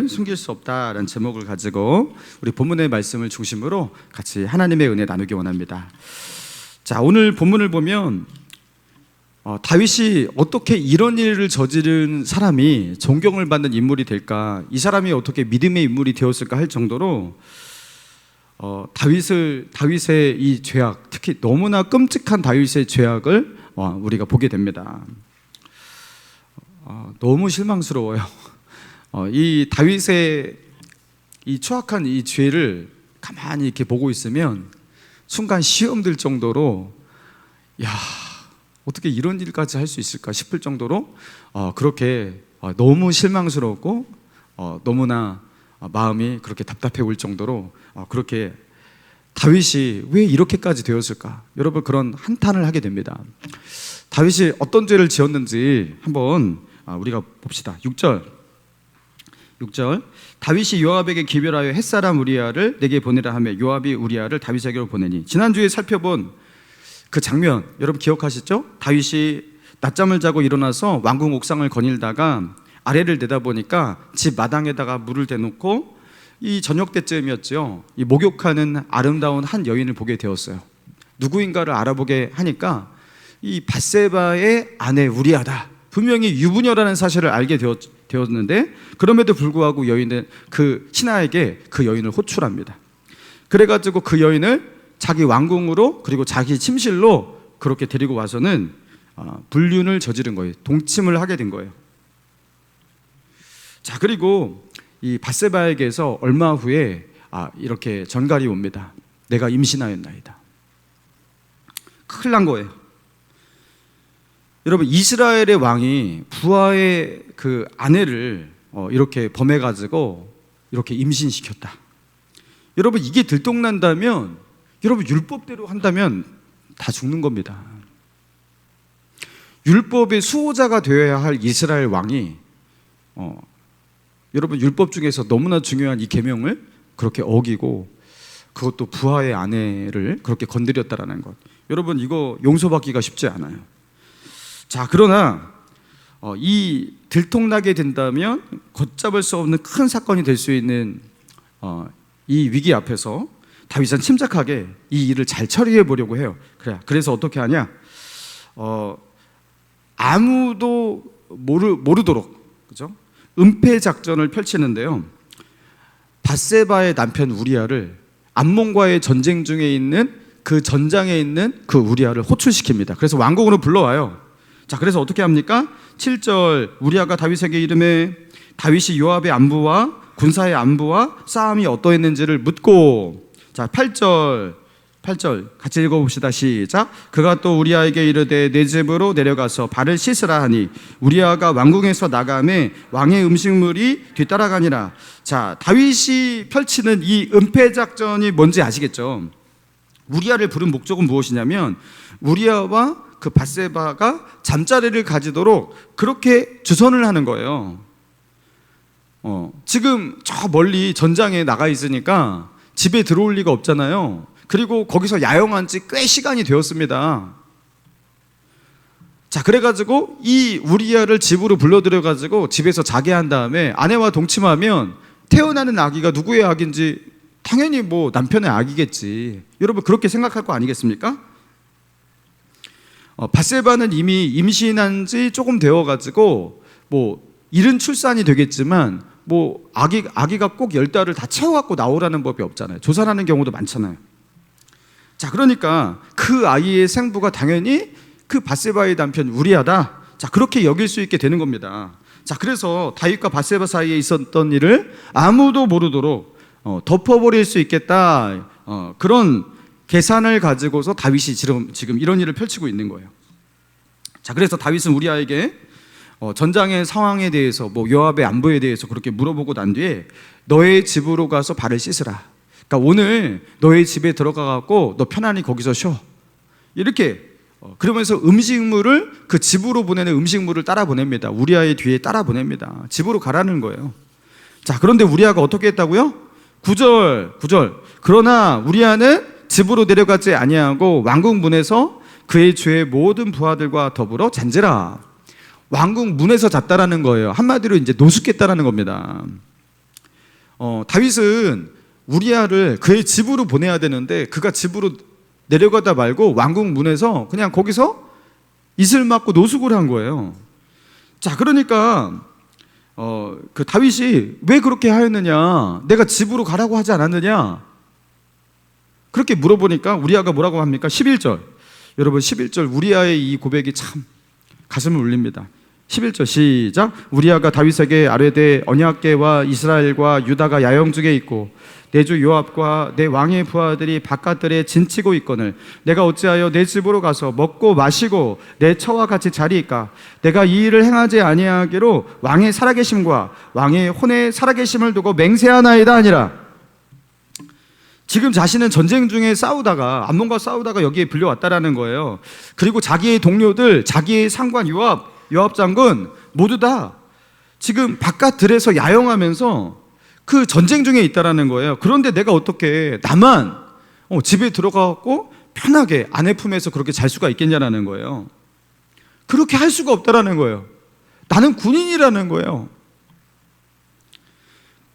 하나님은 숨길 수 없다라는 제목을 가지고 우리 본문의 말씀을 중심으로 같이 하나님의 은혜 나누기 원합니다. 자, 오늘 본문을 보면 다윗이 어떻게 이런 일을 저지른 사람이 존경을 받는 인물이 될까, 이 사람이 어떻게 믿음의 인물이 되었을까 할 정도로 다윗의 이 죄악, 특히 너무나 끔찍한 다윗의 죄악을 우리가 보게 됩니다. 너무 실망스러워요. 이 다윗의 이 추악한 이 죄를 가만히 이렇게 보고 있으면 순간 시험 들 정도로, 야, 어떻게 이런 일까지 할 수 있을까 싶을 정도로 그렇게 너무 실망스럽고 너무나 마음이 그렇게 답답해 올 정도로 그렇게 다윗이 왜 이렇게까지 되었을까, 여러분 그런 한탄을 하게 됩니다. 다윗이 어떤 죄를 지었는지 한번 우리가 봅시다. 6절 다윗이 요압에게 기별하여 햇사람 우리아를 내게 보내라 하며 요압이 우리아를 다윗에게로 보내니. 지난주에 살펴본 그 장면 여러분 기억하시죠? 다윗이 낮잠을 자고 일어나서 왕궁 옥상을 거닐다가 아래를 내다보니까 집 마당에다가 물을 대놓고 이 저녁 때쯤이었죠. 이 목욕하는 아름다운 한 여인을 보게 되었어요. 누구인가를 알아보게 하니까 이 밧세바의 아내 우리아다, 분명히 유부녀라는 사실을 알게 되었는데 그럼에도 불구하고 여인은 그 신하에게 그 여인을 호출합니다. 그래가지고 그 여인을 자기 왕궁으로 그리고 자기 침실로 그렇게 데리고 와서는 불륜을 저지른 거예요. 동침을 하게 된 거예요. 자, 그리고 이 밧세바에게서 얼마 후에 이렇게 전갈이 옵니다. 내가 임신하였나이다. 큰일 난 거예요. 여러분, 이스라엘의 왕이 부하의 그 아내를 이렇게 범해가지고 이렇게 임신시켰다. 여러분, 이게 들통난다면, 여러분 율법대로 한다면 다 죽는 겁니다. 율법의 수호자가 되어야 할 이스라엘 왕이 여러분 율법 중에서 너무나 중요한 이 계명을 그렇게 어기고, 그것도 부하의 아내를 그렇게 건드렸다라는 것, 여러분 이거 용서받기가 쉽지 않아요. 자, 그러나 이 들통나게 된다면 걷잡을 수 없는 큰 사건이 될 수 있는 이 위기 앞에서 다윗은 침착하게 이 일을 잘 처리해 보려고 해요. 그래서 어떻게 하냐? 아무도 모르도록, 그죠? 은폐 작전을 펼치는데요. 밧세바의 남편 우리아를 암몬과의 전쟁 중에 있는 그 전장에 있는 그 우리아를 호출시킵니다. 그래서 왕궁으로 불러와요. 자, 그래서 어떻게 합니까? 7절 우리아가 다윗에게 이르매 다윗이 요압의 안부와 군사의 안부와 싸움이 어떠했는지를 묻고. 자, 8절 같이 읽어봅시다. 시작. 그가 또 우리아에게 이르되 내 집으로 내려가서 발을 씻으라 하니 우리아가 왕궁에서 나가매 왕의 음식물이 뒤따라가니라. 자, 다윗이 펼치는 이 은폐 작전이 뭔지 아시겠죠? 우리아를 부른 목적은 무엇이냐면 우리아와 그 밧세바가 잠자리를 가지도록 그렇게 주선을 하는 거예요. 지금 저 멀리 전장에 나가 있으니까 집에 들어올 리가 없잖아요. 그리고 거기서 야영한 지 꽤 시간이 되었습니다. 자, 그래가지고 이 우리아를 집으로 불러들여가지고 집에서 자게 한 다음에 아내와 동침하면 태어나는 아기가 누구의 아기인지 당연히 뭐 남편의 아기겠지. 여러분 그렇게 생각할 거 아니겠습니까? 밧세바는 이미 임신한 지 조금 되어가지고 뭐 이른 출산이 되겠지만 뭐 아기가 꼭 10달을 다 채워갖고 나오라는 법이 없잖아요. 조산하는 경우도 많잖아요. 자, 그러니까 그 아이의 생부가 당연히 그 밧세바의 남편 우리아다. 자, 그렇게 여길 수 있게 되는 겁니다. 자, 그래서 다윗과 밧세바 사이에 있었던 일을 아무도 모르도록 덮어버릴 수 있겠다, 그런 계산을 가지고서 다윗이 지금 이런 일을 펼치고 있는 거예요. 자, 그래서 다윗은 우리아에게 전장의 상황에 대해서 뭐 요압의 안부에 대해서 그렇게 물어보고 난 뒤에 너의 집으로 가서 발을 씻으라. 그러니까 오늘 너의 집에 들어가갖고 너 편안히 거기서 쉬어. 이렇게 그러면서 음식물을 그 집으로 보내는 음식물을 따라 보냅니다. 우리아의 뒤에 따라 보냅니다. 집으로 가라는 거예요. 자, 그런데 우리아가 어떻게 했다고요? 9절 그러나 우리아는 집으로 내려가지 아니하고 왕궁 문에서 그의 주의 모든 부하들과 더불어 잔지라. 왕궁 문에서 잤다라는 거예요. 한마디로 이제 노숙했다라는 겁니다. 다윗은 우리아를 그의 집으로 보내야 되는데 그가 집으로 내려가다 말고 왕궁 문에서 그냥 거기서 이슬 맞고 노숙을 한 거예요. 자, 그러니까 그 다윗이 왜 그렇게 하였느냐, 내가 집으로 가라고 하지 않았느냐, 그렇게 물어보니까 우리아가 뭐라고 합니까? 11절. 여러분 11절 우리아의 이 고백이 참 가슴을 울립니다. 11절 시작. 우리아가 다윗에게 아뢰되 언약궤와 이스라엘과 유다가 야영 중에 있고 내 주 요압과 내 왕의 부하들이 바깥들에 진치고 있거늘 내가 어찌하여 내 집으로 가서 먹고 마시고 내 처와 같이 자리이까? 내가 이 일을 행하지 아니하기로 왕의 살아계심과 왕의 혼의 살아계심을 두고 맹세하나이다 아니라. 지금 자신은 전쟁 중에 싸우다가 암몬과 싸우다가 여기에 불려왔다라는 거예요. 그리고 자기의 동료들, 자기의 상관 요압 장군 모두 다 지금 바깥들에서 야영하면서 그 전쟁 중에 있다라는 거예요. 그런데 내가 어떻게 나만 집에 들어가고 편하게 아내 품에서 그렇게 잘 수가 있겠냐라는 거예요. 그렇게 할 수가 없다라는 거예요. 나는 군인이라는 거예요.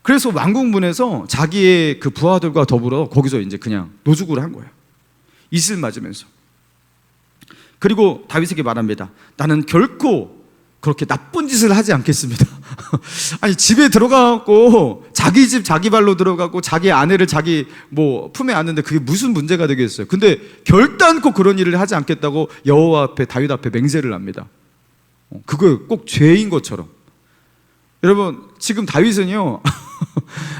그래서 왕궁문에서 자기의 그 부하들과 더불어 거기서 이제 그냥 노숙을 한 거예요. 이슬 맞으면서. 그리고 다윗에게 말합니다. 나는 결코 그렇게 나쁜 짓을 하지 않겠습니다. 아니, 집에 들어가고 자기 집 자기 발로 들어가고 자기 아내를 자기 품에 안는데 그게 무슨 문제가 되겠어요. 근데 결단코 그런 일을 하지 않겠다고 여호와 앞에, 다윗 앞에 맹세를 합니다. 그거 꼭 죄인 것처럼. 여러분 지금 다윗은요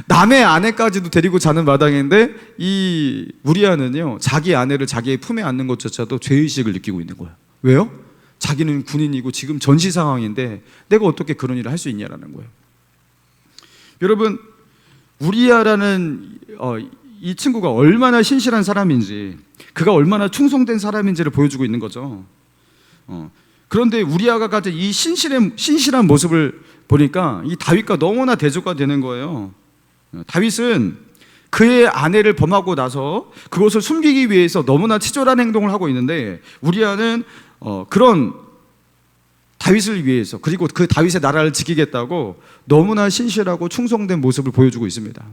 남의 아내까지도 데리고 자는 마당인데 이 우리아는요 자기 아내를 자기의 품에 안는 것조차도 죄의식을 느끼고 있는 거예요. 왜요? 자기는 군인이고 지금 전시 상황인데 내가 어떻게 그런 일을 할 수 있냐라는 거예요. 여러분 우리아라는 이 친구가 얼마나 신실한 사람인지, 그가 얼마나 충성된 사람인지를 보여주고 있는 거죠. 그런데 우리아가 가진 이 신실한 모습을 보니까 이 다윗과 너무나 대조가 되는 거예요. 다윗은 그의 아내를 범하고 나서 그것을 숨기기 위해서 너무나 치졸한 행동을 하고 있는데 우리아는 그런 다윗을 위해서, 그리고 그 다윗의 나라를 지키겠다고 너무나 신실하고 충성된 모습을 보여주고 있습니다.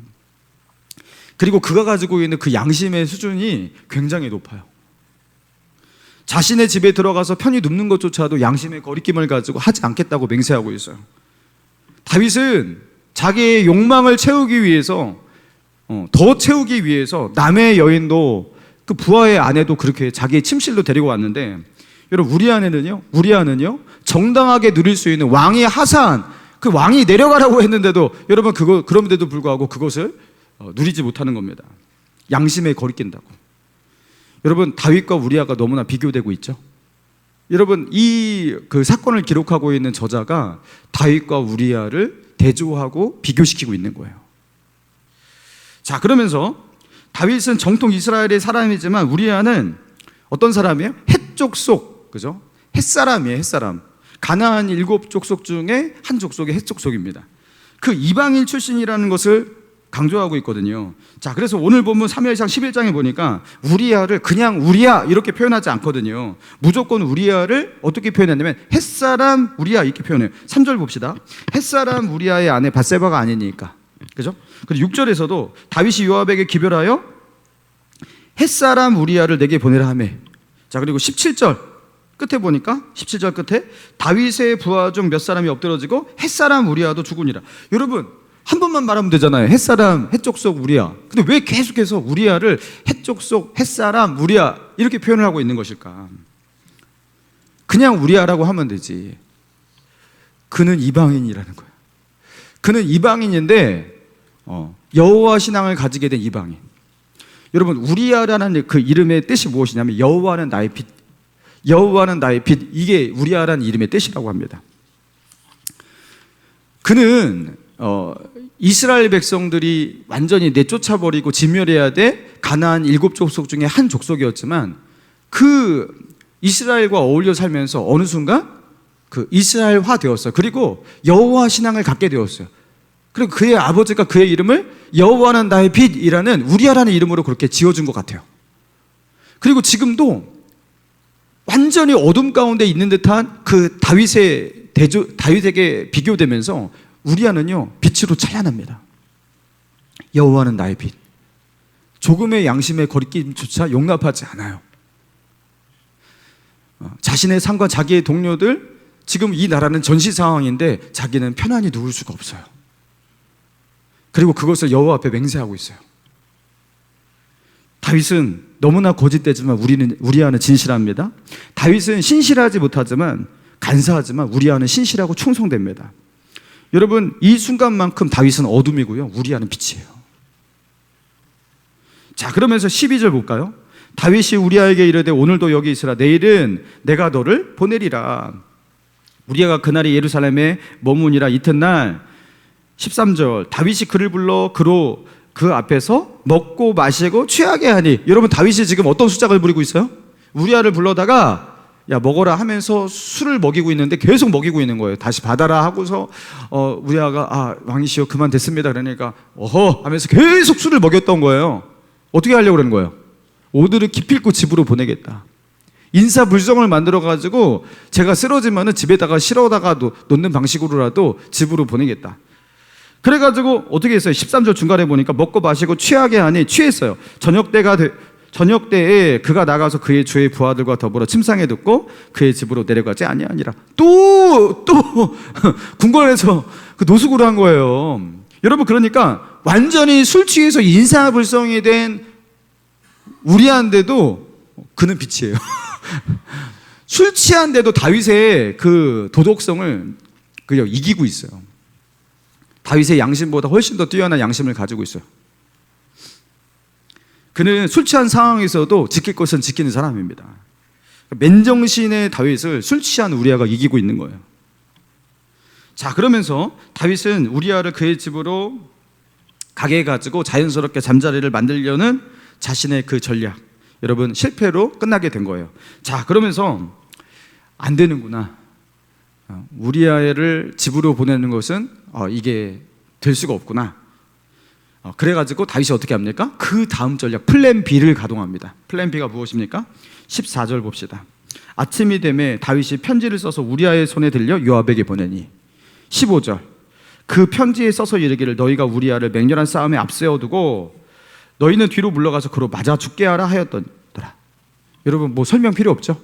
그리고 그가 가지고 있는 그 양심의 수준이 굉장히 높아요. 자신의 집에 들어가서 편히 눕는 것조차도 양심의 거리낌을 가지고 하지 않겠다고 맹세하고 있어요. 다윗은 자기의 욕망을 채우기 위해서, 더 채우기 위해서 남의 여인도, 그 부하의 아내도 그렇게 자기의 침실로 데리고 왔는데, 여러분 우리아는요 정당하게 누릴 수 있는 왕의 하사한, 그 왕이 내려가라고 했는데도 여러분 그런데도 불구하고 그것을 누리지 못하는 겁니다. 양심에 거리낀다고. 여러분 다윗과 우리아가 너무나 비교되고 있죠. 여러분 이 그 사건을 기록하고 있는 저자가 다윗과 우리아를 대조하고 비교시키고 있는 거예요. 자, 그러면서 다윗은 정통 이스라엘의 사람이지만 우리아는 어떤 사람이에요? 헷 족속, 그죠? 헷사람이에요. 헷사람. 가나안 7족속 중에 한 족속이 헷 족속입니다. 그 이방인 출신이라는 것을 강조하고 있거든요. 자, 그래서 오늘 본문 사무엘상 11장에 보니까 우리아를 그냥 우리아 이렇게 표현하지 않거든요. 무조건 우리아를 어떻게 표현했냐면 헷사람 우리아 이렇게 표현해요. 3절 봅시다. 헷사람 우리아의 아내 밧세바가 아니니까, 그죠? 그리고 6절에서도 다윗이 요압에게 기별하여 헷사람 우리아를 내게 보내라 하며. 자, 그리고 17절 끝에 보니까 17절 끝에 다윗의 부하 중 몇 사람이 엎드러지고 헷사람 우리아도 죽으니라. 여러분 한 번만 말하면 되잖아요. 헷사람, 헷족속 우리아. 근데 왜 계속해서 우리아를 헷족속, 헷사람, 우리아 이렇게 표현을 하고 있는 것일까? 그냥 우리아라고 하면 되지. 그는 이방인이라는 거예요. 그는 이방인인데 여호와 신앙을 가지게 된 이방인. 여러분 우리아라는 그 이름의 뜻이 무엇이냐면 여호와는 나의 빛, 여호와는 나의 빛, 이게 우리아라는 이름의 뜻이라고 합니다. 그는 이스라엘 백성들이 완전히 내쫓아버리고 진멸해야 돼 가나안 7족속 중에 한 족속이었지만 그 이스라엘과 어울려 살면서 어느 순간 그 이스라엘화 되었어요. 그리고 여호와 신앙을 갖게 되었어요. 그리고 그의 아버지가 그의 이름을 여호와는 나의 빛이라는 우리아라는 이름으로 그렇게 지어준 것 같아요. 그리고 지금도 완전히 어둠 가운데 있는 듯한 그 다윗에게 비교되면서 우리아는요 빛으로 찬란합니다. 여호와는 나의 빛. 조금의 양심의 거리낌조차 용납하지 않아요. 자신의 상과 자기의 동료들, 지금 이 나라는 전시 상황인데 자기는 편안히 누울 수가 없어요. 그리고 그것을 여호와 앞에 맹세하고 있어요. 다윗은 너무나 거짓되지만 우리아는 진실합니다. 다윗은 신실하지 못하지만 간사하지만 우리아는 신실하고 충성됩니다. 여러분, 이 순간만큼 다윗은 어둠이고요, 우리아는 빛이에요. 자, 그러면서 12절 볼까요? 다윗이 우리아에게 이르되 오늘도 여기 있으라. 내일은 내가 너를 보내리라. 우리아가 그날이 예루살렘에 머무니라. 이튿날 13절 다윗이 그를 불러 그로 그 앞에서 먹고 마시고 취하게 하니. 여러분, 다윗이 지금 어떤 수작을 부리고 있어요? 우리아를 불러다가 야 먹어라 하면서 술을 먹이고 있는데 계속 먹이고 있는 거예요. 다시 받아라 하고서 우리아가 왕이시여 그만 됐습니다 그러니까 어허 하면서 계속 술을 먹였던 거예요. 어떻게 하려고 그러는 거예요? 오늘은 기필코 집으로 보내겠다. 인사불성을 만들어가지고 제가 쓰러지면은 집에다가 실어다가 놓는 방식으로라도 집으로 보내겠다. 그래가지고 어떻게 했어요? 13절 중간에 보니까 먹고 마시고 취하게 하니 취했어요. 저녁 때에 그가 나가서 그의 주의 부하들과 더불어 침상에 듣고 그의 집으로 내려가지 아니하니라. 또 궁궐에서 그 노숙을 한 거예요. 여러분, 그러니까 완전히 술 취해서 인사불성이 된 우리아인데도 그는 빛이에요. 술 취한데도 다윗의 그 도덕성을 그냥 이기고 있어요. 다윗의 양심보다 훨씬 더 뛰어난 양심을 가지고 있어요. 그는 술 취한 상황에서도 지킬 것은 지키는 사람입니다. 맨정신의 다윗을 술 취한 우리아가 이기고 있는 거예요. 자, 그러면서 다윗은 우리아를 그의 집으로 가게 해가지고 자연스럽게 잠자리를 만들려는 자신의 그 전략, 여러분, 실패로 끝나게 된 거예요. 자, 그러면서 안 되는구나. 우리아를 집으로 보내는 것은 이게 될 수가 없구나. 그래가지고 다윗이 어떻게 합니까? 그 다음 전략 플랜 B를 가동합니다. 플랜 B가 무엇입니까? 14절 봅시다. 아침이 되매 다윗이 편지를 써서 우리아의 손에 들려 요압에게 보내니. 15절 그 편지에 써서 이르기를 너희가 우리아를 맹렬한 싸움에 앞세워두고 너희는 뒤로 물러가서 그로 맞아 죽게 하라 하였더라. 여러분, 뭐 설명 필요 없죠?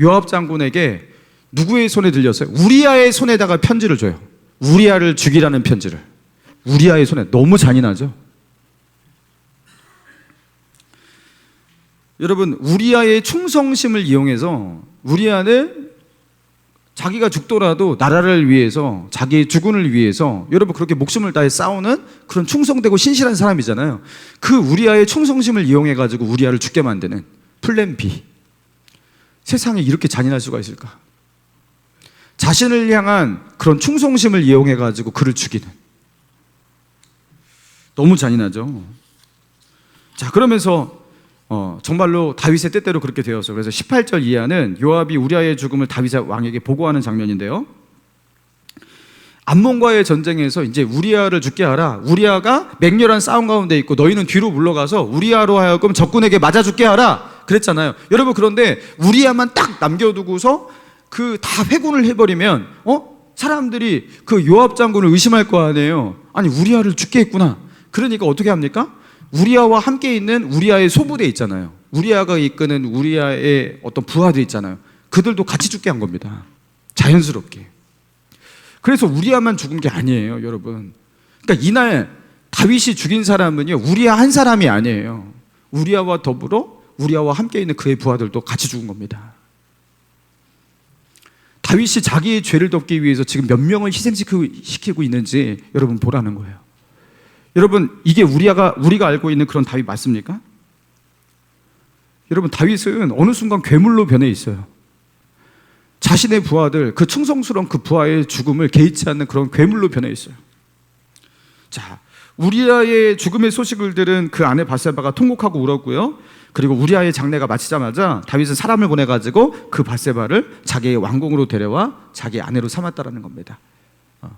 요압 장군에게 누구의 손에 들렸어요? 우리아의 손에다가 편지를 줘요. 우리아를 죽이라는 편지를. 우리아의 손에. 너무 잔인하죠? 여러분, 우리아의 충성심을 이용해서 우리아는 자기가 죽더라도 나라를 위해서, 자기의 주군을 위해서, 여러분, 그렇게 목숨을 다해 싸우는 그런 충성되고 신실한 사람이잖아요. 그 우리아의 충성심을 이용해가지고 우리아를 죽게 만드는 플랜 B. 세상에 이렇게 잔인할 수가 있을까? 자신을 향한 그런 충성심을 이용해가지고 그를 죽이는. 너무 잔인하죠. 자, 그러면서 정말로 다윗의 뜻대로 그렇게 되었어요. 그래서 18절 이하는 요압이 우리아의 죽음을 다윗 왕에게 보고하는 장면인데요. 암몬과의 전쟁에서 이제 우리아를 죽게 하라. 우리아가 맹렬한 싸움 가운데 있고 너희는 뒤로 물러가서 우리아로 하여금 적군에게 맞아 죽게 하라 그랬잖아요. 여러분, 그런데 우리아만 딱 남겨두고서 그 다 회군을 해버리면 사람들이 그 요압 장군을 의심할 거 아니에요. 아니, 우리아를 죽게 했구나. 그러니까 어떻게 합니까? 우리아와 함께 있는 우리아의 소부대 있잖아요. 우리아가 이끄는 우리아의 어떤 부하들 있잖아요. 그들도 같이 죽게 한 겁니다. 자연스럽게. 그래서 우리아만 죽은 게 아니에요, 여러분. 그러니까 이날 다윗이 죽인 사람은요, 우리아 한 사람이 아니에요. 우리아와 더불어 우리아와 함께 있는 그의 부하들도 같이 죽은 겁니다. 다윗이 자기의 죄를 덮기 위해서 지금 몇 명을 희생시키고 있는지 여러분 보라는 거예요. 여러분, 이게 우리가 알고 있는 그런 다윗 맞습니까? 여러분, 다윗은 어느 순간 괴물로 변해 있어요. 자신의 부하들, 그 충성스러운 그 부하의 죽음을 개의치 않는 그런 괴물로 변해 있어요. 자, 우리아의 죽음의 소식을 들은 그 아내 밧세바가 통곡하고 울었고요. 그리고 우리아의 장례가 마치자마자 다윗은 사람을 보내가지고 그 밧세바를 자기의 왕궁으로 데려와 자기 아내로 삼았다라는 겁니다.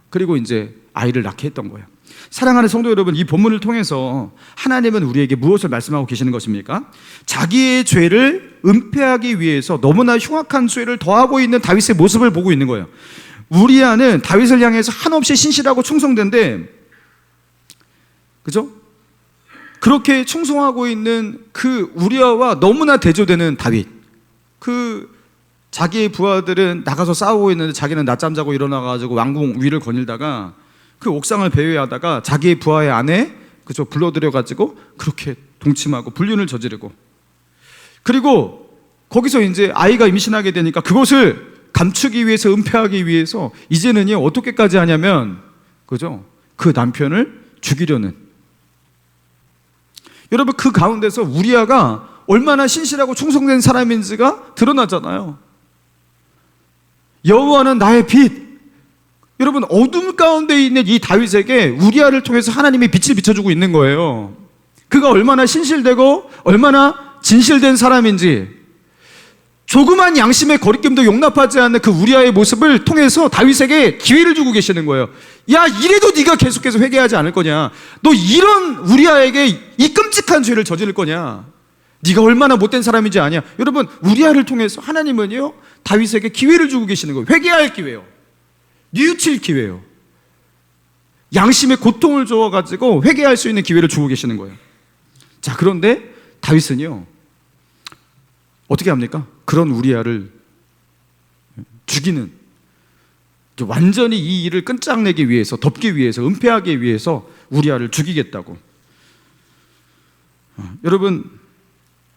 그리고 이제 아이를 낳게 했던 거예요. 사랑하는 성도 여러분, 이 본문을 통해서 하나님은 우리에게 무엇을 말씀하고 계시는 것입니까? 자기의 죄를 은폐하기 위해서 너무나 흉악한 죄를 더하고 있는 다윗의 모습을 보고 있는 거예요. 우리아는 다윗을 향해서 한없이 신실하고 충성된데, 그죠? 그렇게 충성하고 있는 그 우리아와 너무나 대조되는 다윗. 그 자기의 부하들은 나가서 싸우고 있는데 자기는 낮잠 자고 일어나가지고 왕궁 위를 거닐다가 그 옥상을 배회하다가 자기의 부하의 아내 그죠 불러들여가지고 그렇게 동침하고 불륜을 저지르고, 그리고 거기서 이제 아이가 임신하게 되니까 그것을 감추기 위해서, 은폐하기 위해서 이제는요 어떻게까지 하냐면 그죠 그 남편을 죽이려는. 여러분 그 가운데서 우리아가 얼마나 신실하고 충성된 사람인지가 드러나잖아요. 여호와는 나의 빛. 여러분 어둠 가운데 있는 이 다윗에게 우리아를 통해서 하나님이 빛을 비춰주고 있는 거예요. 그가 얼마나 신실되고 얼마나 진실된 사람인지, 조그만 양심의 거리낌도 용납하지 않는 그 우리아의 모습을 통해서 다윗에게 기회를 주고 계시는 거예요. 야, 이래도 네가 계속해서 회개하지 않을 거냐? 너 이런 우리아에게 이 끔찍한 죄를 저지를 거냐? 네가 얼마나 못된 사람인지 아냐? 여러분 우리아를 통해서 하나님은요 다윗에게 기회를 주고 계시는 거예요. 회개할 기회요, 뉘우칠 기회요, 양심의 고통을 주어가지고 회개할 수 있는 기회를 주고 계시는 거예요. 자, 그런데 다윗은요 어떻게 합니까? 그런 우리아를 죽이는, 완전히 이 일을 끈짝내기 위해서, 덮기 위해서, 은폐하기 위해서 우리아를 죽이겠다고. 여러분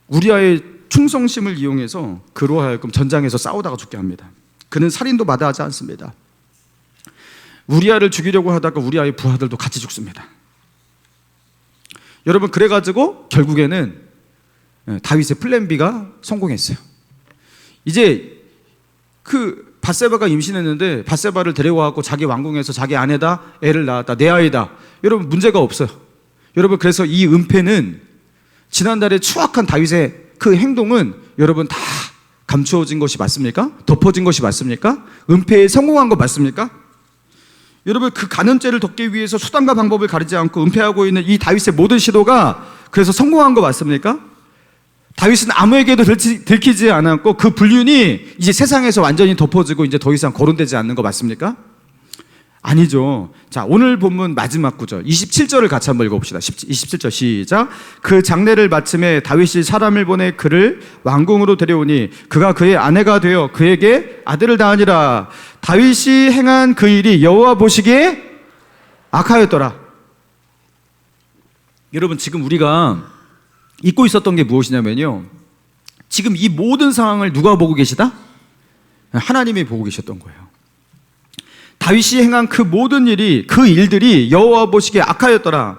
우리아의 충성심을 이용해서 그로 하여금 전장에서 싸우다가 죽게 합니다. 그는 살인도 마다하지 않습니다. 우리아를 죽이려고 하다가 우리아의 부하들도 같이 죽습니다. 여러분 그래가지고 결국에는 다윗의 플랜 B가 성공했어요. 이제 그 밧세바가 임신했는데 밧세바를 데려와갖고 자기 왕궁에서 자기 아내다, 애를 낳았다, 내 아이다. 여러분 문제가 없어요. 여러분 그래서 이 은폐는, 지난달에 추악한 다윗의 그 행동은 여러분 다 감추어진 것이 맞습니까? 덮어진 것이 맞습니까? 은폐에 성공한 거 맞습니까? 여러분 그 간음죄를 덮기 위해서 수단과 방법을 가리지 않고 은폐하고 있는 이 다윗의 모든 시도가 그래서 성공한 거 맞습니까? 다윗은 아무에게도 들키지 않았고 그 불륜이 이제 세상에서 완전히 덮어지고 이제 더 이상 거론되지 않는 거 맞습니까? 아니죠. 자, 오늘 본문 마지막 구절 27절을 같이 한번 읽어봅시다. 27절 시작. 그 장례를 마침에 다윗이 사람을 보내 그를 왕궁으로 데려오니 그가 그의 아내가 되어 그에게 아들을 낳으니라. 다윗이 행한 그 일이 여호와 보시기에 악하였더라. 여러분 지금 우리가 잊고 있었던 게 무엇이냐면요, 지금 이 모든 상황을 누가 보고 계시다? 하나님이 보고 계셨던 거예요. 다윗이 행한 그 모든 일이, 그 일들이 여호와 보시기에 악하였더라.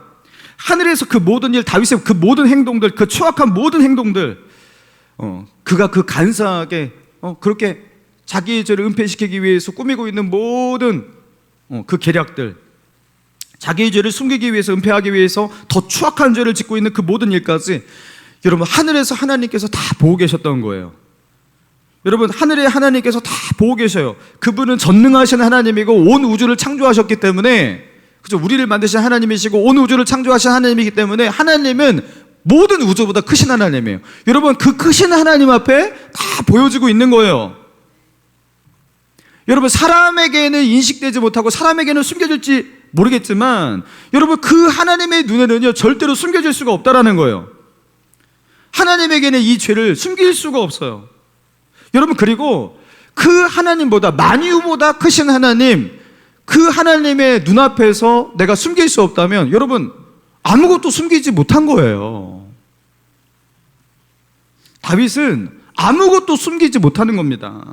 하늘에서 그 모든 일, 다윗의 그 모든 행동들, 그 추악한 모든 행동들, 그가 그 간사하게 그렇게 자기의 죄를 은폐시키기 위해서 꾸미고 있는 모든 그 계략들, 자기의 죄를 숨기기 위해서, 은폐하기 위해서 더 추악한 죄를 짓고 있는 그 모든 일까지 여러분 하늘에서 하나님께서 다 보고 계셨던 거예요. 여러분 하늘에 하나님께서 다 보고 계셔요. 그분은 전능하신 하나님이고 온 우주를 창조하셨기 때문에, 그죠? 우리를 만드신 하나님이시고 온 우주를 창조하신 하나님이기 때문에 하나님은 모든 우주보다 크신 하나님이에요. 여러분 그 크신 하나님 앞에 다 보여지고 있는 거예요. 여러분 사람에게는 인식되지 못하고 사람에게는 숨겨질지 모르겠지만 여러분 그 하나님의 눈에는요 절대로 숨겨질 수가 없다라는 거예요. 하나님에게는 이 죄를 숨길 수가 없어요. 여러분 그리고 그 하나님보다, 만유보다 크신 하나님, 그 하나님의 눈앞에서 내가 숨길 수 없다면 여러분 아무것도 숨기지 못한 거예요. 다윗은 아무것도 숨기지 못하는 겁니다.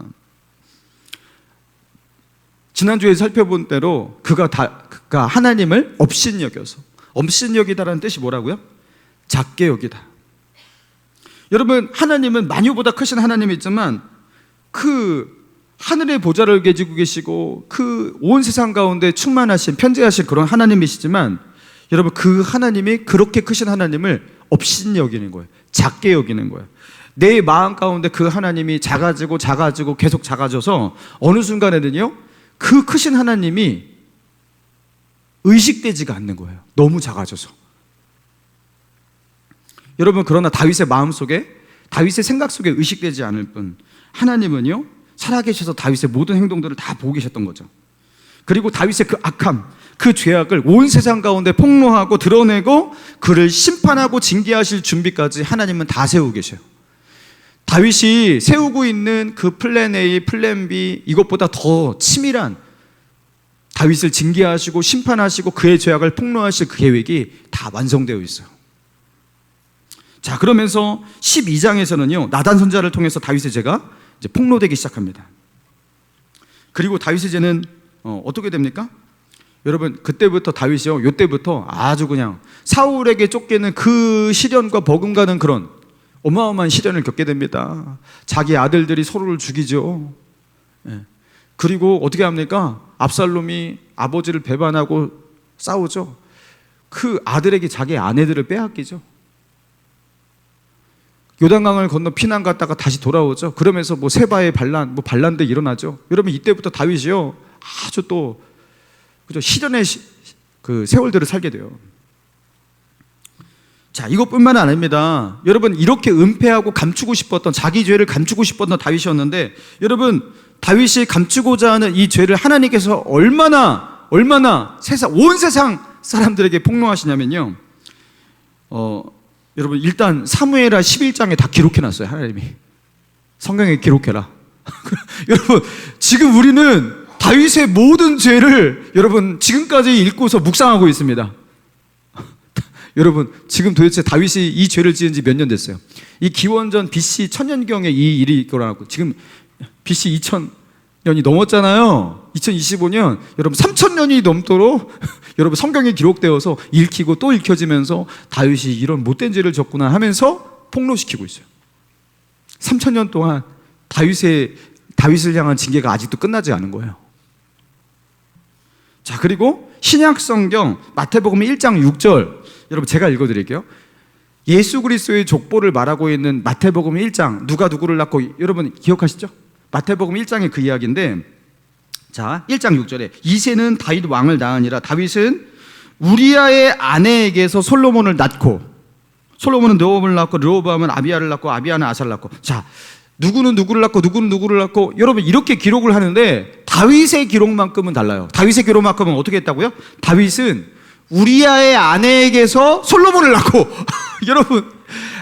지난주에 살펴본 대로 그가 하나님을 업신여겨서, 업신여기다라는 뜻이 뭐라고요? 작게 여기다. 여러분 하나님은 만유보다 크신 하나님이지만 그 하늘의 보좌를 가지고 계시고 그 온 세상 가운데 충만하신, 편재하신 그런 하나님이시지만 여러분 그 하나님이 그렇게 크신 하나님을 업신여기는 거예요. 작게 여기는 거예요. 내 마음 가운데 그 하나님이 작아지고 계속 작아져서 어느 순간에는요 그 크신 하나님이 의식되지가 않는 거예요. 너무 작아져서. 여러분 그러나 다윗의 마음속에, 다윗의 생각 속에 의식되지 않을 뿐 하나님은요 살아계셔서 다윗의 모든 행동들을 다 보고 계셨던 거죠. 그리고 다윗의 그 악함, 그 죄악을 온 세상 가운데 폭로하고 드러내고 그를 심판하고 징계하실 준비까지 하나님은 다 세우고 계셔요. 다윗이 세우고 있는 그 플랜 A, 플랜 B, 이것보다 더 치밀한 다윗을 징계하시고 심판하시고 그의 죄악을 폭로하실 그 계획이 다 완성되어 있어요. 자, 그러면서 12장에서는요 나단 선지자를 통해서 다윗의 죄가 이제 폭로되기 시작합니다. 그리고 다윗의 죄는 어떻게 됩니까? 여러분, 그때부터 다윗이요 요때부터 아주 그냥 사울에게 쫓기는 그 시련과 버금가는 그런 어마어마한 시련을 겪게 됩니다. 자기 아들들이 서로를 죽이죠. 그리고 어떻게 합니까? 압살롬이 아버지를 배반하고 싸우죠. 그 아들에게 자기 아내들을 빼앗기죠. 요단강을 건너 피난 갔다가 다시 돌아오죠. 그러면서 뭐 세바의 반란, 뭐 반란도 일어나죠. 여러분, 이때부터 다윗이요 아주 또 그죠 시련의 그 세월들을 살게 돼요. 자, 이것뿐만 아닙니다. 여러분, 이렇게 은폐하고 감추고 싶었던, 자기 죄를 감추고 싶었던 다윗이었는데, 여러분, 다윗이 감추고자 하는 이 죄를 하나님께서 얼마나 온 세상 사람들에게 폭로하시냐면요, 여러분, 일단 사무엘하 11장에 다 기록해놨어요. 하나님이 성경에 기록해라. 여러분, 지금 우리는 다윗의 모든 죄를 여러분 지금까지 읽고서 묵상하고 있습니다. 여러분, 지금 도대체 다윗이 이 죄를 지은 지 몇 년 됐어요? 이 기원전 BC 1000년경에 이 일이 일어나고 지금 BC 2000년이 넘었잖아요. 2025년, 여러분 3000년이 넘도록 여러분 성경에 기록되어서 읽히고 또 읽혀지면서 다윗이 이런 못된 죄를 졌구나 하면서 폭로시키고 있어요. 3000년 동안 다윗을 향한 징계가 아직도 끝나지 않은 거예요. 자, 그리고 신약 성경 마태복음 1장 6절, 여러분 제가 읽어드릴게요. 예수 그리스도의 족보를 말하고 있는 마태복음 1장, 누가 누구를 낳고, 여러분 기억하시죠? 마태복음 1장의 그 이야기인데, 자 1장 6절에 이새는 다윗 왕을 낳으니라. 다윗은 우리아의 아내에게서 솔로몬을 낳고, 솔로몬은 르호보암을 낳고, 르호보암은 아비야를 낳고, 아비야는 아사를 낳고. 자, 누구는 누구를 낳고 누구는 누구를 낳고, 여러분 이렇게 기록을 하는데 다윗의 기록만큼은 달라요. 다윗의 기록만큼은 어떻게 했다고요? 다윗은 우리아의 아내에게서 솔로몬을 낳고 여러분,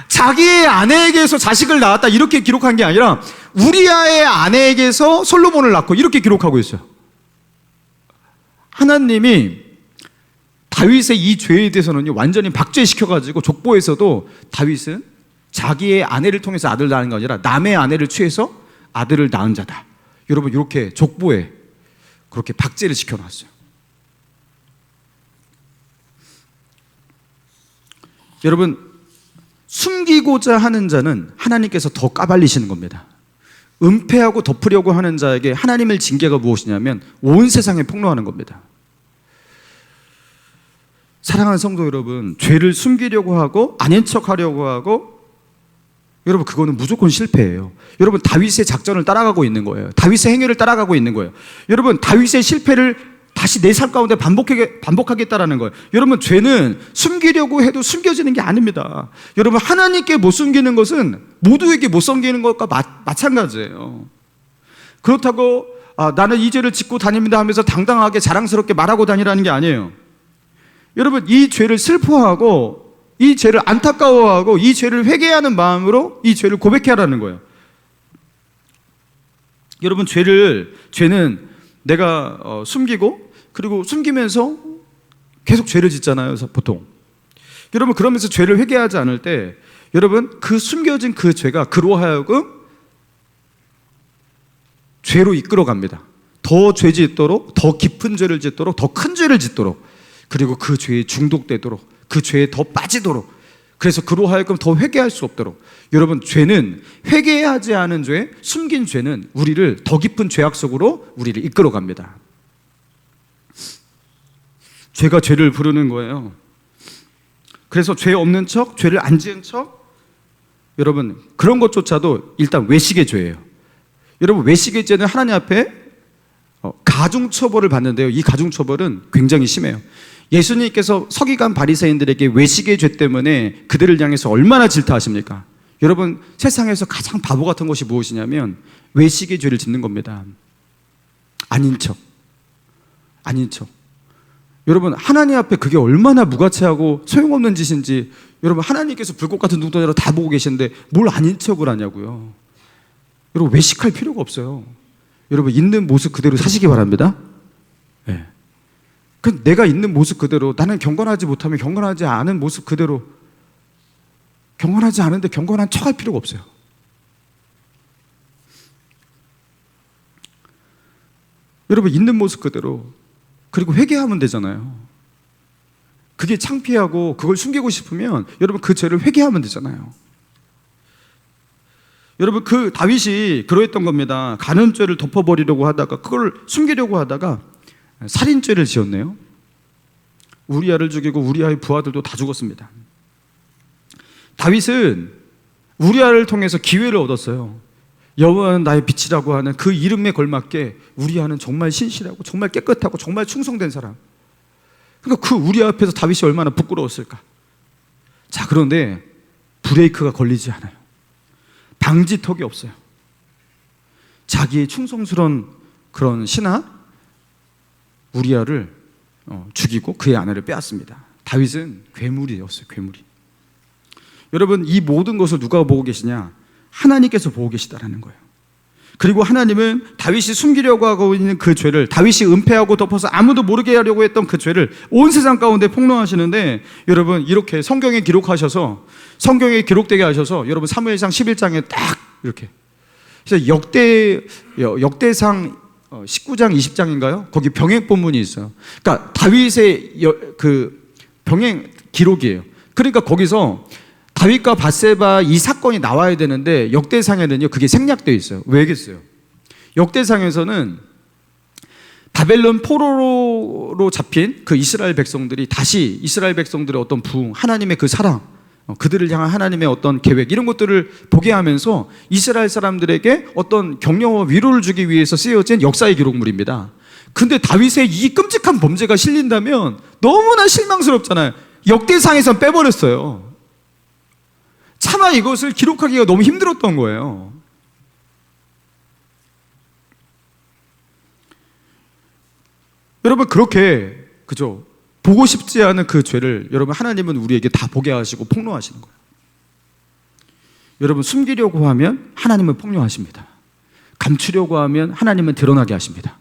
자기의 아내에게서 자식을 낳았다 이렇게 기록한 게 아니라 우리아의 아내에게서 솔로몬을 낳고 이렇게 기록하고 있어요. 하나님이 다윗의 이 죄에 대해서는 완전히 박제시켜가지고 족보에서도 다윗은 자기의 아내를 통해서 아들을 낳은 게 아니라 남의 아내를 취해서 아들을 낳은 자다. 여러분, 이렇게 족보에 그렇게 박제를 시켜놨어요. 여러분, 숨기고자 하는 자는 하나님께서 더 까발리시는 겁니다. 은폐하고 덮으려고 하는 자에게 하나님의 징계가 무엇이냐면 온 세상에 폭로하는 겁니다. 사랑하는 성도 여러분, 죄를 숨기려고 하고 아닌 척하려고 하고, 여러분 그거는 무조건 실패예요. 여러분, 다윗의 작전을 따라가고 있는 거예요. 다윗의 행위를 따라가고 있는 거예요. 여러분, 다윗의 실패를 다시 내 삶 가운데 반복하겠다라는 거예요. 여러분, 죄는 숨기려고 해도 숨겨지는 게 아닙니다. 여러분, 하나님께 못 숨기는 것은 모두에게 못 숨기는 것과 마찬가지예요. 그렇다고 나는 이 죄를 짓고 다닙니다 하면서 당당하게 자랑스럽게 말하고 다니라는 게 아니에요. 여러분, 이 죄를 슬퍼하고 이 죄를 안타까워하고 이 죄를 회개하는 마음으로 이 죄를 고백해야 하는 거예요. 여러분, 죄는 내가 숨기고, 그리고 숨기면서 계속 죄를 짓잖아요, 보통. 여러분, 그러면서 죄를 회개하지 않을 때, 여러분, 그 숨겨진 그 죄가 그로 하여금 죄로 이끌어 갑니다. 더 죄 짓도록, 더 깊은 죄를 짓도록, 더 큰 죄를 짓도록, 그리고 그 죄에 중독되도록, 그 죄에 더 빠지도록, 그래서 그로 하여금 더 회개할 수 없도록. 여러분, 죄는 회개하지 않은 죄, 숨긴 죄는 우리를 더 깊은 죄악 속으로 우리를 이끌어 갑니다. 죄가 죄를 부르는 거예요. 그래서 죄 없는 척, 죄를 안 지은 척, 여러분 그런 것조차도 일단 외식의 죄예요. 여러분, 외식의 죄는 하나님 앞에 가중처벌을 받는데요, 이 가중처벌은 굉장히 심해요. 예수님께서 서기관 바리새인들에게 외식의 죄 때문에 그들을 향해서 얼마나 질타하십니까? 여러분, 세상에서 가장 바보 같은 것이 무엇이냐면 외식의 죄를 짓는 겁니다. 아닌 척. 아닌 척. 여러분, 하나님 앞에 그게 얼마나 무가치하고 소용없는 짓인지 여러분, 하나님께서 불꽃 같은 눈동자로 다 보고 계시는데 뭘 아닌 척을 하냐고요. 여러분, 외식할 필요가 없어요. 여러분, 있는 모습 그대로 사시기 바랍니다. 네. 그 내가 있는 모습 그대로, 나는 경건하지 못하면 경건하지 않은 모습 그대로, 경건하지 않은데 경건한 척 할 필요가 없어요. 여러분, 있는 모습 그대로, 그리고 회개하면 되잖아요. 그게 창피하고 그걸 숨기고 싶으면 여러분 그 죄를 회개하면 되잖아요. 여러분, 그 다윗이 그러했던 겁니다. 간음죄를 덮어버리려고 하다가, 그걸 숨기려고 하다가 살인죄를 지었네요. 우리아를 죽이고 우리아의 부하들도 다 죽었습니다. 다윗은 우리아를 통해서 기회를 얻었어요. 여호와는 나의 빛이라고 하는 그 이름에 걸맞게 우리아는 정말 신실하고 정말 깨끗하고 정말 충성된 사람. 그러니까 그 우리아 앞에서 다윗이 얼마나 부끄러웠을까. 자, 그런데 브레이크가 걸리지 않아요. 방지턱이 없어요. 자기의 충성스러운 그런 신하 우리아를 죽이고 그의 아내를 빼앗습니다. 다윗은 괴물이었어요. 괴물이. 여러분, 이 모든 것을 누가 보고 계시냐? 하나님께서 보고 계시다라는 거예요. 그리고 하나님은 다윗이 숨기려고 하고 있는 그 죄를, 다윗이 은폐하고 덮어서 아무도 모르게 하려고 했던 그 죄를 온 세상 가운데 폭로하시는데, 여러분, 이렇게 성경에 기록하셔서, 성경에 기록되게 하셔서, 여러분 사무엘상 11장에 딱 이렇게, 그래서 역대상 19장 20장인가요? 거기 병행 본문이 있어요. 그러니까 다윗의 그 병행 기록이에요. 그러니까 거기서 다윗과 밧세바 이 사건이 나와야 되는데 역대상에는요 그게 생략되어 있어요. 왜겠어요? 역대상에서는 바벨론 포로로 잡힌 그 이스라엘 백성들이 다시 이스라엘 백성들의 어떤 부흥, 하나님의 그 사랑, 그들을 향한 하나님의 어떤 계획, 이런 것들을 보게 하면서 이스라엘 사람들에게 어떤 격려와 위로를 주기 위해서 쓰여진 역사의 기록물입니다. 근데 다윗의 이 끔찍한 범죄가 실린다면 너무나 실망스럽잖아요. 역대상에선 빼버렸어요. 차마 이것을 기록하기가 너무 힘들었던 거예요. 여러분, 그렇게, 그죠? 보고 싶지 않은 그 죄를 여러분, 하나님은 우리에게 다 보게 하시고 폭로하시는 거예요. 여러분, 숨기려고 하면 하나님은 폭로하십니다. 감추려고 하면 하나님은 드러나게 하십니다.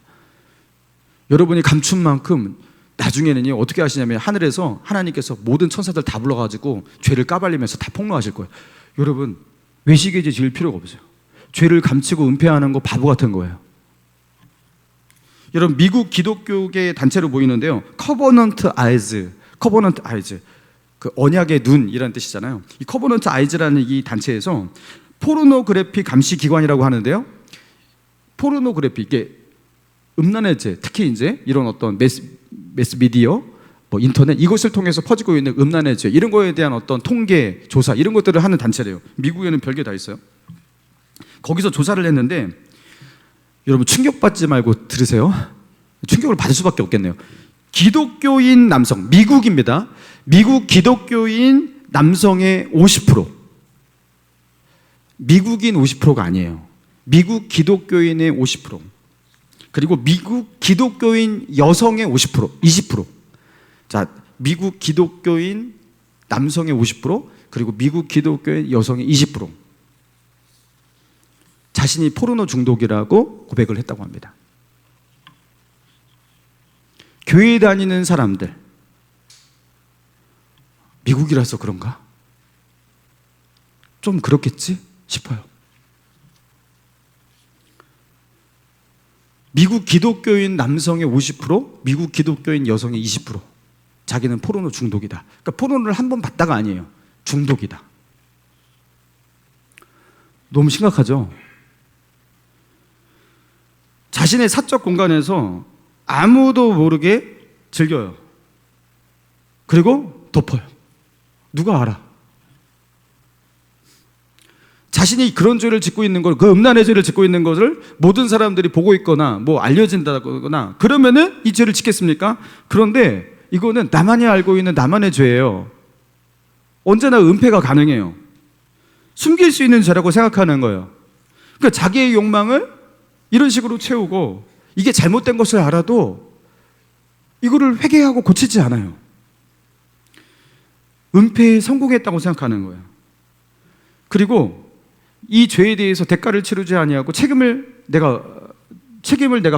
여러분이 감춘 만큼 나중에는요 어떻게 하시냐면, 하늘에서 하나님께서 모든 천사들 다 불러가지고 죄를 까발리면서 다 폭로하실 거예요. 여러분, 외식의제 지을 필요가 없어요. 죄를 감추고 은폐하는 거 바보 같은 거예요. 여러분, 미국 기독교계 단체로 보이는데요, 커버넌트 아이즈, 그 언약의 눈이라는 뜻이잖아요. 이 커버넌트 아이즈라는 이 단체에서 포르노그래피 감시 기관이라고 하는데요, 포르노그래피, 이게 음란의 죄, 특히 이제 이런 어떤 매스미디어, 뭐 인터넷, 이것을 통해서 퍼지고 있는 음란의 죄, 이런 거에 대한 어떤 통계, 조사, 이런 것들을 하는 단체래요. 미국에는 별게 다 있어요. 거기서 조사를 했는데, 여러분 충격받지 말고 들으세요. 충격을 받을 수밖에 없겠네요. 기독교인 남성, 미국입니다. 미국 기독교인 남성의 50%, 미국인 50%가 아니에요. 미국 기독교인의 50%, 그리고 미국 기독교인 여성의 50%, 20%. 자, 미국 기독교인 남성의 50%, 그리고 미국 기독교인 여성의 20%. 자신이 포르노 중독이라고 고백을 했다고 합니다. 교회 다니는 사람들, 미국이라서 그런가? 좀 그렇겠지 싶어요. 미국 기독교인 남성의 50%, 미국 기독교인 여성의 20%. 자기는 포르노 중독이다. 그러니까 포르노를 한 번 봤다가 아니에요. 중독이다. 너무 심각하죠? 자신의 사적 공간에서 아무도 모르게 즐겨요. 그리고 덮어요. 누가 알아? 자신이 그런 죄를 짓고 있는 걸, 그 음란의 죄를 짓고 있는 것을 모든 사람들이 보고 있거나 뭐 알려진다거나 그러면은 이 죄를 짓겠습니까? 그런데 이거는 나만이 알고 있는 나만의 죄예요. 언제나 은폐가 가능해요. 숨길 수 있는 죄라고 생각하는 거예요. 그러니까 자기의 욕망을 이런 식으로 채우고, 이게 잘못된 것을 알아도 이거를 회개하고 고치지 않아요. 은폐에 성공했다고 생각하는 거예요. 그리고 이 죄에 대해서 대가를 치르지 아니하고 책임을 내가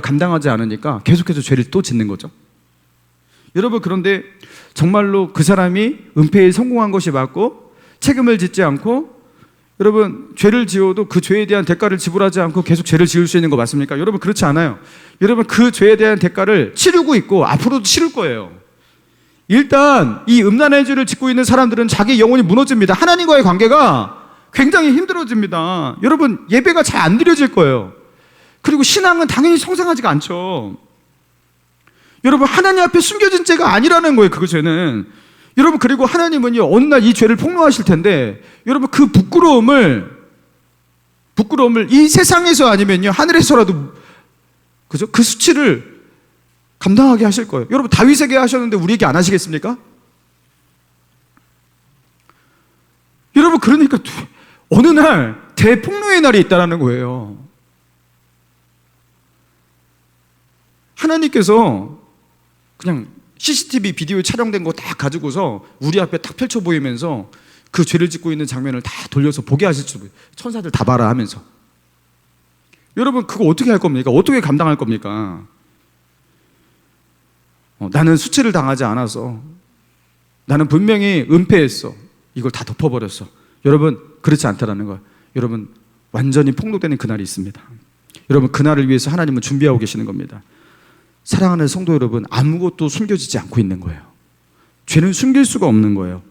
감당하지 않으니까 계속해서 죄를 또 짓는 거죠. 여러분, 그런데 정말로 그 사람이 은폐에 성공한 것이 맞고 책임을 짓지 않고, 여러분, 죄를 지어도 그 죄에 대한 대가를 지불하지 않고 계속 죄를 지을 수 있는 거 맞습니까? 여러분, 그렇지 않아요. 여러분, 그 죄에 대한 대가를 치르고 있고 앞으로도 치를 거예요. 일단 이 음란의 죄를 짓고 있는 사람들은 자기 영혼이 무너집니다. 하나님과의 관계가 굉장히 힘들어집니다. 여러분, 예배가 잘 안 드려질 거예요. 그리고 신앙은 당연히 성장하지가 않죠. 여러분, 하나님 앞에 숨겨진 죄가 아니라는 거예요, 그 죄는. 여러분, 그리고 하나님은요, 어느 날 이 죄를 폭로하실 텐데, 여러분, 그 부끄러움을 이 세상에서 아니면요, 하늘에서라도, 그죠? 그 수치를 감당하게 하실 거예요. 여러분, 다윗에게 하셨는데 우리에게 안 하시겠습니까? 여러분, 그러니까 어느 날 대폭로의 날이 있다는 거예요. 하나님께서 그냥 CCTV 비디오에 촬영된 거 다 가지고서 우리 앞에 딱 펼쳐 보이면서 그 죄를 짓고 있는 장면을 다 돌려서 보게 하실 줄, 천사들 다 봐라 하면서. 여러분, 그거 어떻게 할 겁니까? 어떻게 감당할 겁니까? 나는 수치를 당하지 않아서, 나는 분명히 은폐했어, 이걸 다 덮어버렸어. 여러분, 그렇지 않다라는 거예요. 여러분, 완전히 폭로되는 그날이 있습니다. 여러분, 그날을 위해서 하나님은 준비하고 계시는 겁니다. 사랑하는 성도 여러분, 아무것도 숨겨지지 않고 있는 거예요. 죄는 숨길 수가 없는 거예요.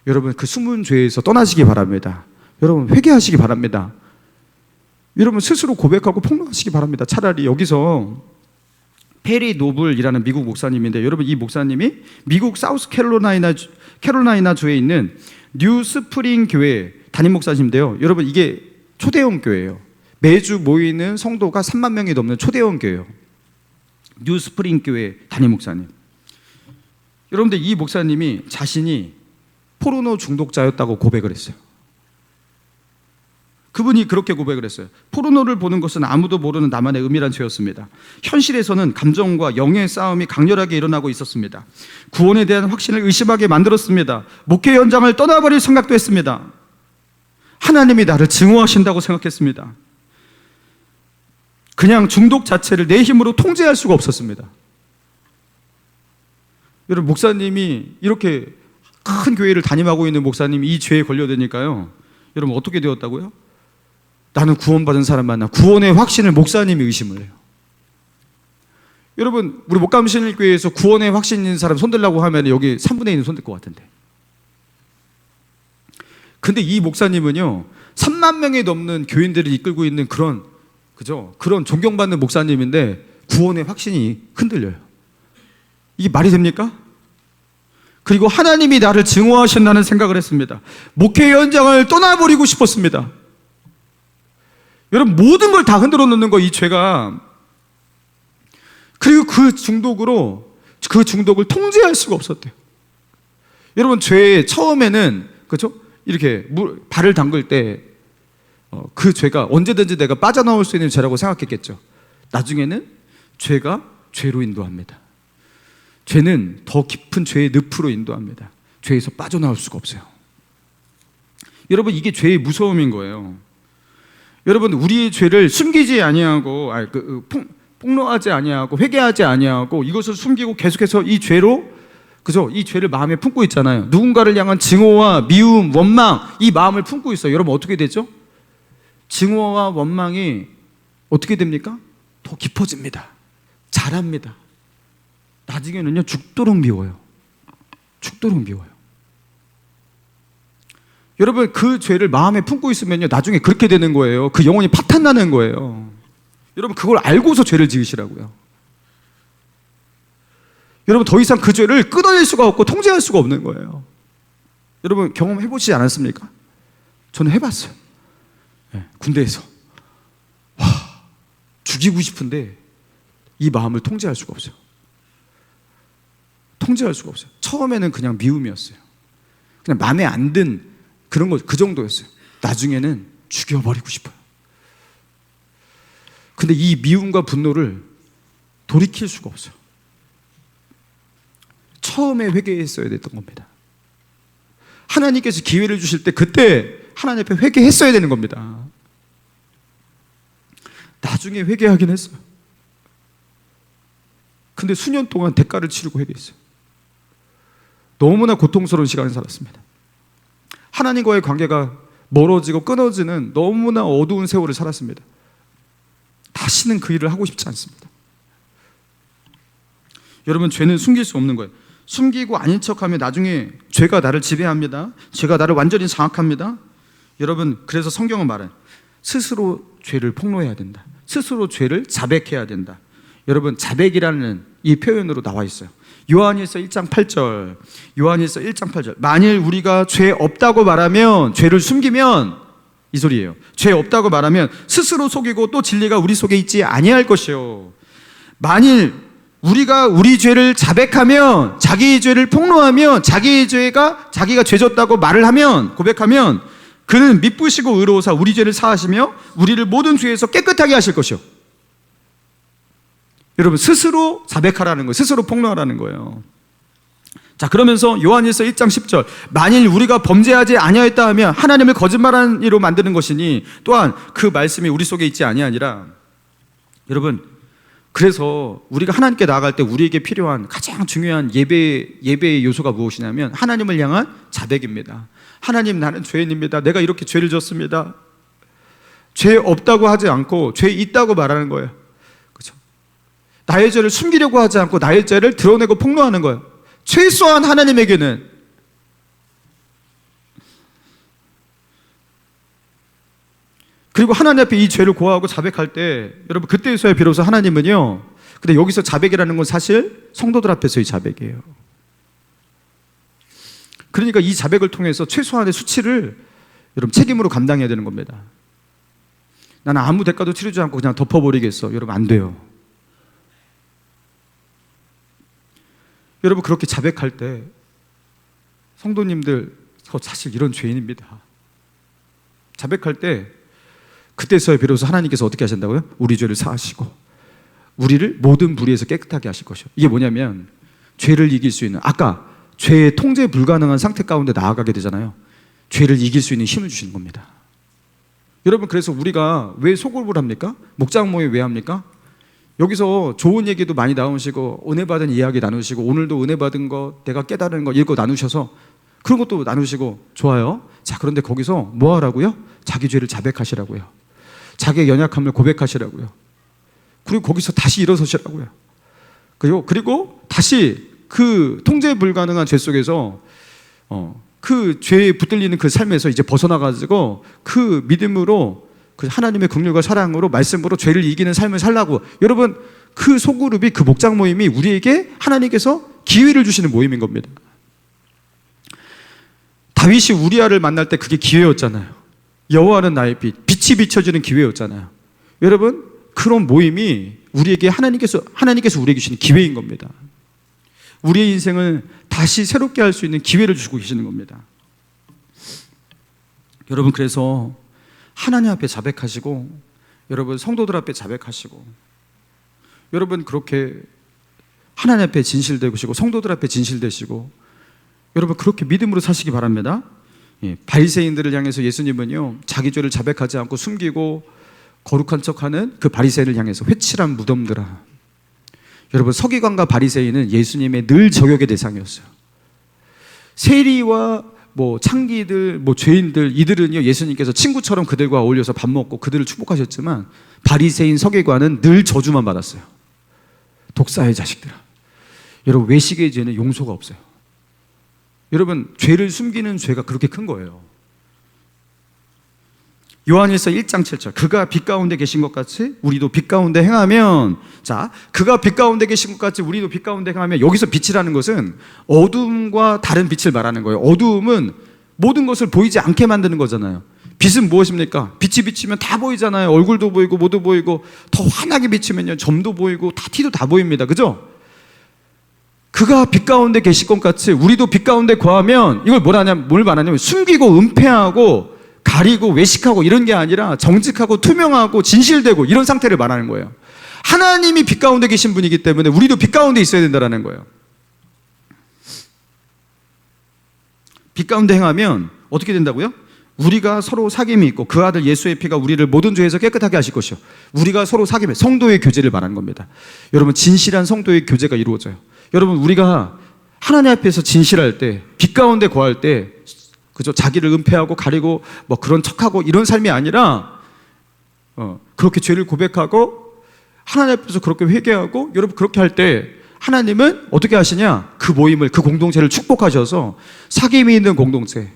여러분, 그 숨은 죄에서 떠나시기 바랍니다. 여러분, 회개하시기 바랍니다. 여러분, 스스로 고백하고 폭로하시기 바랍니다. 차라리 여기서 페리 노블이라는 미국 목사님인데, 여러분, 이 목사님이 미국 사우스 캐롤라이나 주에 있는 뉴 스프링 교회 담임 목사님인데요. 여러분, 이게 초대형 교회예요. 매주 모이는 성도가 3만 명이 넘는 초대형 교회예요. 뉴 스프링 교회 담임 목사님. 여러분들, 이 목사님이 자신이 포르노 중독자였다고 고백을 했어요. 그분이 그렇게 고백을 했어요. 포르노를 보는 것은 아무도 모르는 나만의 은밀한 죄였습니다. 현실에서는 감정과 영의 싸움이 강렬하게 일어나고 있었습니다. 구원에 대한 확신을 의심하게 만들었습니다. 목회 현장을 떠나버릴 생각도 했습니다. 하나님이 나를 증오하신다고 생각했습니다. 그냥 중독 자체를 내 힘으로 통제할 수가 없었습니다. 여러분, 목사님이 이렇게 큰 교회를 담임하고 있는 목사님이 이 죄에 걸려드니까요, 여러분, 어떻게 되었다고요? 나는 구원받은 사람 만나, 구원의 확신을 목사님이 의심을 해요. 여러분, 우리 목감신일교회에서 구원의 확신 있는 사람 손들라고 하면 여기 3분의 1은 손들 것 같은데. 근데 이 목사님은요, 3만 명이 넘는 교인들을 이끌고 있는 그런 존경받는 목사님인데 구원의 확신이 흔들려요. 이게 말이 됩니까? 그리고 하나님이 나를 증오하신다는 생각을 했습니다. 목회 현장을 떠나버리고 싶었습니다. 여러분, 모든 걸 다 흔들어 놓는 거, 이 죄가. 그리고 그 중독을 통제할 수가 없었대요. 여러분, 죄 처음에는, 그렇죠? 이렇게 발을 담글 때 그 죄가 언제든지 내가 빠져나올 수 있는 죄라고 생각했겠죠. 나중에는 죄가 죄로 인도합니다. 죄는 더 깊은 죄의 늪으로 인도합니다. 죄에서 빠져나올 수가 없어요. 여러분, 이게 죄의 무서움인 거예요. 여러분, 우리의 죄를 숨기지 아니하고, 폭로하지 아니하고, 회개하지 아니하고, 이것을 숨기고 계속해서 이 죄로, 그죠? 이 죄를 마음에 품고 있잖아요. 누군가를 향한 증오와 미움, 원망, 이 마음을 품고 있어요. 여러분, 어떻게 되죠? 증오와 원망이 어떻게 됩니까? 더 깊어집니다. 자랍니다. 나중에는요, 죽도록 미워요. 죽도록 미워요. 여러분, 그 죄를 마음에 품고 있으면요, 나중에 그렇게 되는 거예요. 그 영혼이 파탄나는 거예요. 여러분, 그걸 알고서 죄를 지으시라고요. 여러분, 더 이상 그 죄를 끊어낼 수가 없고 통제할 수가 없는 거예요. 여러분, 경험해보시지 않았습니까? 저는 해봤어요. 군대에서 죽이고 싶은데 이 마음을 통제할 수가 없어요. 통제할 수가 없어요. 처음에는 그냥 미움이었어요. 그냥 마음에 안 든 그런 거, 그 정도였어요. 나중에는 죽여버리고 싶어요. 근데 이 미움과 분노를 돌이킬 수가 없어요. 처음에 회개했어야 됐던 겁니다. 하나님께서 기회를 주실 때 그때 하나님 앞에 회개했어야 되는 겁니다. 나중에 회개하긴 했어요. 근데 수년 동안 대가를 치르고 회개했어요. 너무나 고통스러운 시간을 살았습니다. 하나님과의 관계가 멀어지고 끊어지는 너무나 어두운 세월을 살았습니다. 다시는 그 일을 하고 싶지 않습니다. 여러분, 죄는 숨길 수 없는 거예요. 숨기고 아닌 척하면 나중에 죄가 나를 지배합니다. 죄가 나를 완전히 장악합니다. 여러분, 그래서 성경은 말해요. 스스로 죄를 폭로해야 된다. 스스로 죄를 자백해야 된다. 여러분, 자백이라는 이 표현으로 나와 있어요. 요한일서 1장 8절. 요한일서 1장 8절. 만일 우리가 죄 없다고 말하면, 죄를 숨기면, 이 소리예요. 죄 없다고 말하면 스스로 속이고 또 진리가 우리 속에 있지 아니할 것이요. 만일 우리가 우리 죄를 자백하면, 자기의 죄를 폭로하면, 자기의 죄가 자기가 죄졌다고 말을 하면, 고백하면 그는 미쁘시고 의로우사 우리 죄를 사하시며 우리를 모든 죄에서 깨끗하게 하실 것이요. 여러분, 스스로 자백하라는 거예요. 스스로 폭로하라는 거예요. 자, 그러면서 요한일서 1장 10절. 만일 우리가 범죄하지 아니하였다 하면 하나님을 거짓말한 이로 만드는 것이니 또한 그 말씀이 우리 속에 있지 아니하니라. 여러분, 그래서 우리가 하나님께 나아갈 때 우리에게 필요한 가장 중요한 예배의 요소가 무엇이냐면 하나님을 향한 자백입니다. 하나님, 나는 죄인입니다. 내가 이렇게 죄를 졌습니다. 죄 없다고 하지 않고 죄 있다고 말하는 거예요. 그렇죠? 나의 죄를 숨기려고 하지 않고 나의 죄를 드러내고 폭로하는 거예요. 최소한 하나님에게는. 그리고 하나님 앞에 이 죄를 고하고 자백할 때 여러분, 그때에서야 비로소 하나님은요, 근데 여기서 자백이라는 건 사실 성도들 앞에서의 자백이에요. 그러니까 이 자백을 통해서 최소한의 수치를 여러분 책임으로 감당해야 되는 겁니다. 나는 아무 대가도 치르지 않고 그냥 덮어버리겠어. 여러분, 안 돼요. 여러분, 그렇게 자백할 때 성도님들, 저 사실 이런 죄인입니다. 자백할 때 그때서야 비로소 하나님께서 어떻게 하신다고요? 우리 죄를 사하시고 우리를 모든 불의에서 깨끗하게 하실 것이요. 이게 뭐냐면 죄를 이길 수 있는, 아까 죄의 통제 불가능한 상태 가운데 나아가게 되잖아요. 죄를 이길 수 있는 힘을 주시는 겁니다. 여러분, 그래서 우리가 왜 소급을 합니까? 목장 모임 왜 합니까? 여기서 좋은 얘기도 많이 나오시고 은혜 받은 이야기 나누시고 오늘도 은혜 받은 거, 내가 깨달은 거 읽고 나누셔서 그런 것도 나누시고 좋아요. 자, 그런데 거기서 뭐 하라고요? 자기 죄를 자백하시라고요. 자기의 연약함을 고백하시라고요. 그리고 거기서 다시 일어서시라고요. 그리고 다시 그 통제 불가능한 죄 속에서 그 죄에 붙들리는 그 삶에서 이제 벗어나가지고 그 믿음으로, 그 하나님의 긍휼과 사랑으로, 말씀으로 죄를 이기는 삶을 살라고. 여러분, 그 소그룹이, 그 목장 모임이 우리에게 하나님께서 기회를 주시는 모임인 겁니다. 다윗이 우리아를 만날 때 그게 기회였잖아요. 여호와는 나의 빛, 빛이 비춰지는 기회였잖아요. 여러분, 그런 모임이 우리에게 하나님께서 우리에게 주시는 기회인 겁니다. 우리의 인생을 다시 새롭게 할 수 있는 기회를 주고 계시는 겁니다. 여러분, 그래서 하나님 앞에 자백하시고, 여러분 성도들 앞에 자백하시고, 여러분 그렇게 하나님 앞에 진실되시고 성도들 앞에 진실되시고, 여러분 그렇게 믿음으로 사시기 바랍니다. 바리새인들을 향해서 예수님은요, 자기 죄를 자백하지 않고 숨기고 거룩한 척하는 그 바리새인을 향해서 회칠한 무덤들아. 여러분, 서기관과 바리새인은 예수님의 늘 저격의 대상이었어요. 세리와 창기들, 죄인들, 이들은요, 예수님께서 친구처럼 그들과 어울려서 밥 먹고 그들을 축복하셨지만 바리새인, 서기관은 늘 저주만 받았어요. 독사의 자식들아. 여러분, 외식의 죄는 용서가 없어요. 여러분, 죄를 숨기는 죄가 그렇게 큰 거예요. 요한일서 1장 7절. 그가 빛 가운데 계신 것 같이 우리도 빛 가운데 행하면, 자, 그가 빛 가운데 계신 것 같이 우리도 빛 가운데 행하면, 여기서 빛이라는 것은 어둠과 다른 빛을 말하는 거예요. 어두움은 모든 것을 보이지 않게 만드는 거잖아요. 빛은 무엇입니까? 빛이 비치면 다 보이잖아요. 얼굴도 보이고 모두 보이고, 더 환하게 비치면요, 점도 보이고 티도 다 보입니다. 그죠? 그가 빛 가운데 계실 것 같이 우리도 빛 가운데 거하면, 이걸 뭘 말하냐면 숨기고 은폐하고 가리고 외식하고 이런 게 아니라 정직하고 투명하고 진실되고 이런 상태를 말하는 거예요. 하나님이 빛 가운데 계신 분이기 때문에 우리도 빛 가운데 있어야 된다는 거예요. 빛 가운데 행하면 어떻게 된다고요? 우리가 서로 사귐이 있고 그 아들 예수의 피가 우리를 모든 죄에서 깨끗하게 하실 것이요. 우리가 서로 사귐에 성도의 교제를 말하는 겁니다. 여러분 진실한 성도의 교제가 이루어져요. 여러분 우리가 하나님 앞에서 진실할 때, 빛 가운데 거할 때, 그죠? 자기를 은폐하고 가리고 뭐 그런 척하고 이런 삶이 아니라 그렇게 죄를 고백하고 하나님 앞에서 그렇게 회개하고, 여러분 그렇게 할 때 하나님은 어떻게 하시냐? 그 모임을, 그 공동체를 축복하셔서 사귐이 있는 공동체,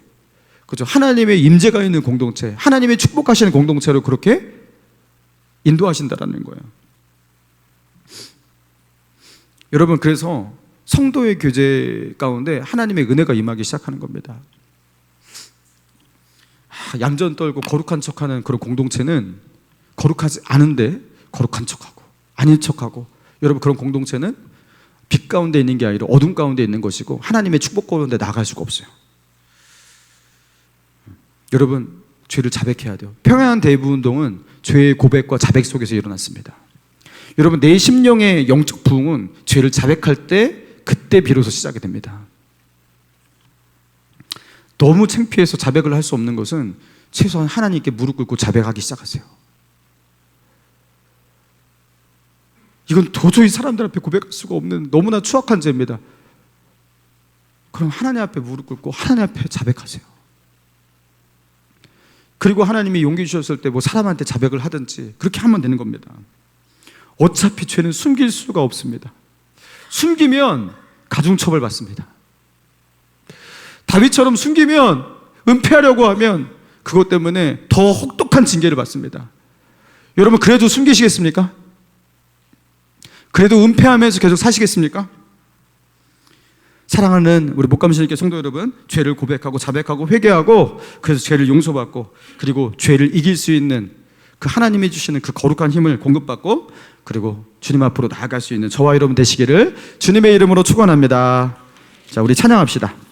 그죠? 하나님의 임재가 있는 공동체, 하나님의 축복하시는 공동체로 그렇게 인도하신다라는 거예요. 여러분 그래서 성도의 교제 가운데 하나님의 은혜가 임하기 시작하는 겁니다. 얌전 떨고 거룩한 척하는 그런 공동체는 거룩하지 않은데 거룩한 척하고 아닌 척하고, 여러분 그런 공동체는 빛 가운데 있는 게 아니라 어둠 가운데 있는 것이고 하나님의 축복 가운데 나갈 수가 없어요. 여러분 죄를 자백해야 돼요. 평안한 대부운동은 죄의 고백과 자백 속에서 일어났습니다. 여러분 내 심령의 영적 부흥은 죄를 자백할 때, 그때 비로소 시작이 됩니다. 너무 창피해서 자백을 할 수 없는 것은 최소한 하나님께 무릎 꿇고 자백하기 시작하세요. 이건 도저히 사람들 앞에 고백할 수가 없는 너무나 추악한 죄입니다. 그럼 하나님 앞에 무릎 꿇고 하나님 앞에 자백하세요. 그리고 하나님이 용기 주셨을 때 뭐 사람한테 자백을 하든지 그렇게 하면 되는 겁니다. 어차피 죄는 숨길 수가 없습니다. 숨기면 가중처벌 받습니다. 다윗처럼 숨기면, 은폐하려고 하면 그것 때문에 더 혹독한 징계를 받습니다. 여러분 그래도 숨기시겠습니까? 그래도 은폐하면서 계속 사시겠습니까? 사랑하는 우리 목감신일교 성도 여러분, 죄를 고백하고 자백하고 회개하고, 그래서 죄를 용서받고, 그리고 죄를 이길 수 있는 그 하나님이 주시는 그 거룩한 힘을 공급받고, 그리고 주님 앞으로 나아갈 수 있는 저와 여러분 되시기를 주님의 이름으로 축원합니다. 자, 우리 찬양합시다.